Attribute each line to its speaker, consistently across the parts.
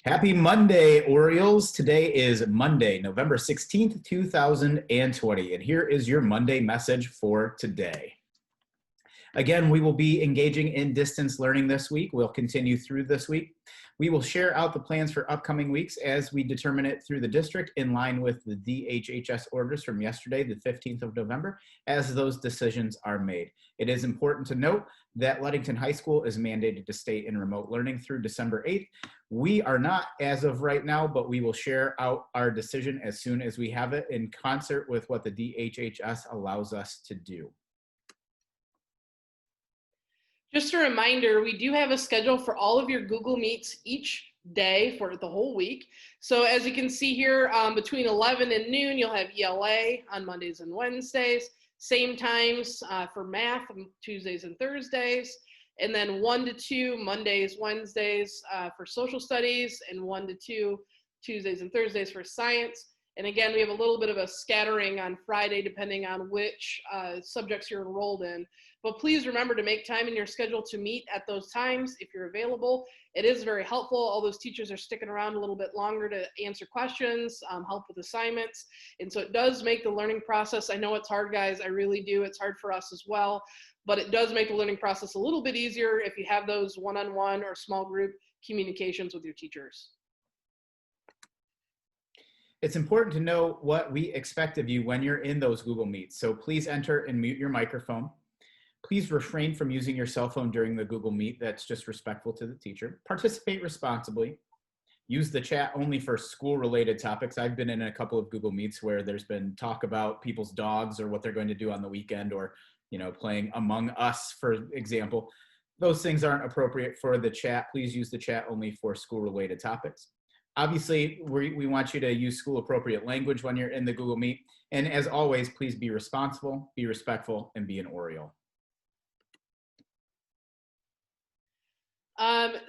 Speaker 1: Happy Monday, Orioles. Today is Monday, November 16th, 2020, and here is your Monday message for today. Again, we will be engaging in distance learning this week. We'll continue through this week. We will share out the plans for upcoming weeks as we determine it through the district in line with the DHHS orders from yesterday, the 15th of November, as those decisions are made. It is important to note that Ludington High School is mandated to stay in remote learning through December 8th. We are not as of right now, but we will share out our decision as soon as we have it in concert with what the DHHS allows us to do.
Speaker 2: Just a reminder, we do have a schedule for all of your Google Meets each day for the whole week. So as you can see here, between 11 and noon, you'll have ELA on Mondays and Wednesdays. Same times for math on Tuesdays and Thursdays. And then 1 to 2, Mondays, Wednesdays for social studies, and 1 to 2, Tuesdays and Thursdays for science. And again, we have a little bit of a scattering on Friday depending on which subjects you're enrolled in. But please remember to make time in your schedule to meet at those times if you're available. It is very helpful. All those teachers are sticking around a little bit longer to answer questions, help with assignments. And so it does make the learning process, I know it's hard, guys, I really do. It's hard for us as well. But it does make the learning process a little bit easier if you have those one-on-one or small group communications with your teachers.
Speaker 1: It's important to know what we expect of you when you're in those Google Meets. So please enter and mute your microphone. Please refrain from using your cell phone during the Google Meet. That's just respectful to the teacher. Participate responsibly. Use the chat only for school-related topics. I've been in a couple of Google Meets where there's been talk about people's dogs or what they're going to do on the weekend, or playing Among Us, for example. Those things aren't appropriate for the chat. Please use the chat only for school-related topics. Obviously, we want you to use school-appropriate language when you're in the Google Meet. And as always, please be responsible, be respectful, and be an Oriole.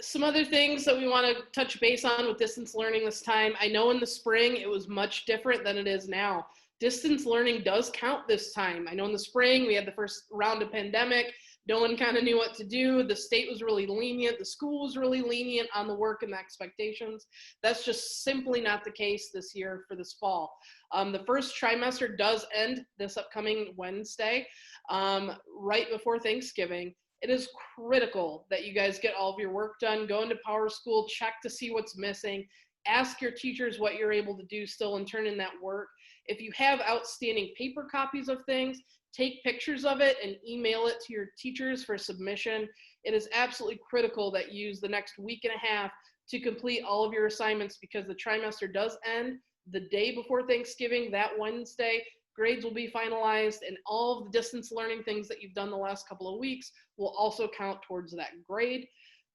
Speaker 2: Some other things that we want to touch base on with distance learning this time. I know in the spring it was much different than it is now. Distance learning does count this time. I know in the spring we had the first round of pandemic. No one kind of knew what to do. The state was really lenient. The school was really lenient on the work and the expectations. That's just simply not the case this year for this fall. The first trimester does end this upcoming Wednesday, right before Thanksgiving. It is critical that you guys get all of your work done. Go into PowerSchool, check to see what's missing. Ask your teachers what you're able to do still and turn in that work. If you have outstanding paper copies of things, take pictures of it and email it to your teachers for submission. It is absolutely critical that you use the next week and a half to complete all of your assignments, because the trimester does end the day before Thanksgiving, that Wednesday. Grades will be finalized, and all of the distance learning things that you've done the last couple of weeks will also count towards that grade.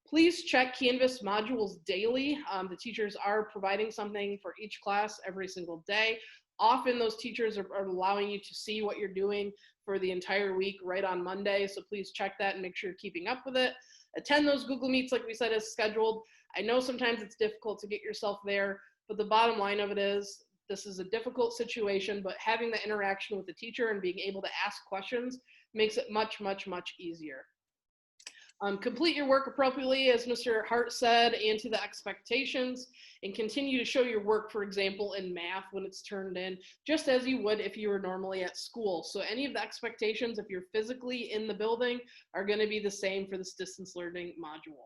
Speaker 2: Please check Canvas modules daily. The teachers are providing something for each class every single day. Often those teachers are allowing you to see what you're doing for the entire week right on Monday. So please check that and make sure you're keeping up with it. Attend those Google Meets like we said as scheduled. I know sometimes it's difficult to get yourself there, but the bottom line of it is this is a difficult situation, but having the interaction with the teacher and being able to ask questions makes it much, much, much easier. Complete your work appropriately, as Mr. Hart said, and to the expectations, and continue to show your work, for example, in math when it's turned in, just as you would if you were normally at school. So any of the expectations, if you're physically in the building, are going to be the same for this distance learning module.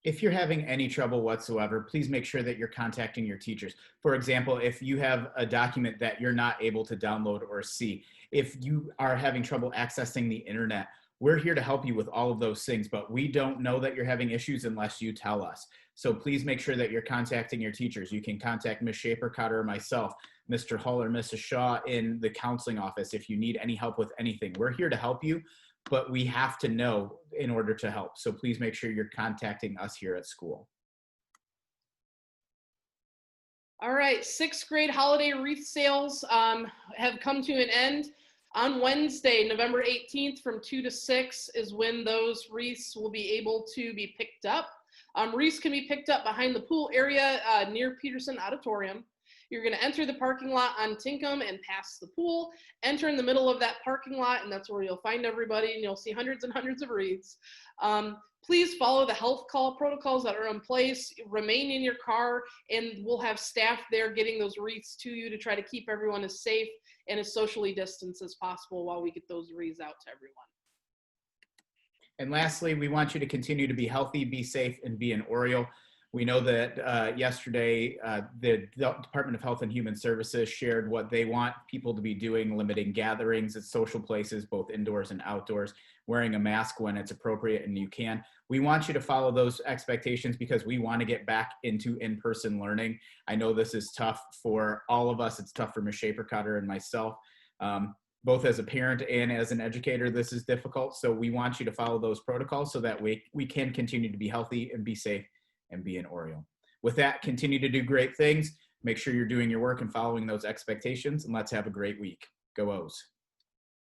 Speaker 1: If you're having any trouble whatsoever, please make sure that you're contacting your teachers. For example, if you have a document that you're not able to download or see, if you are having trouble accessing the internet, we're here to help you with all of those things, but we don't know that you're having issues unless you tell us. So please make sure that you're contacting your teachers. You can contact Ms. Shaper-Cotter or myself, Mr. Hull or Mrs. Shaw in the counseling office if you need any help with anything. We're here to help you, but we have to know in order to help. So please make sure you're contacting us here at school.
Speaker 2: All right, 6th grade holiday wreath sales have come to an end. On Wednesday, November 18th from 2 to 6 is when those wreaths will be able to be picked up. Wreaths can be picked up behind the pool area near Peterson Auditorium. You're going to enter the parking lot on Tinkham and pass the pool, enter in the middle of that parking lot, and that's where you'll find everybody, and you'll see hundreds and hundreds of wreaths. Please follow the health call protocols that are in place, remain in your car, and we'll have staff there getting those wreaths to you to try to keep everyone as safe and as socially distanced as possible while we get those wreaths out to everyone.
Speaker 1: And lastly, we want you to continue to be healthy, be safe, and be an Oriole. We know that yesterday, the Department of Health and Human Services shared what they want people to be doing, limiting gatherings at social places, both indoors and outdoors, wearing a mask when it's appropriate and you can. We want you to follow those expectations because we want to get back into in-person learning. I know this is tough for all of us. It's tough for Ms. Shaper-Cotter and myself. Both as a parent and as an educator, this is difficult. So we want you to follow those protocols so that we can continue to be healthy and be safe and be an Oriole. With that, continue to do great things. Make sure you're doing your work and following those expectations, and let's have a great week. Go O's.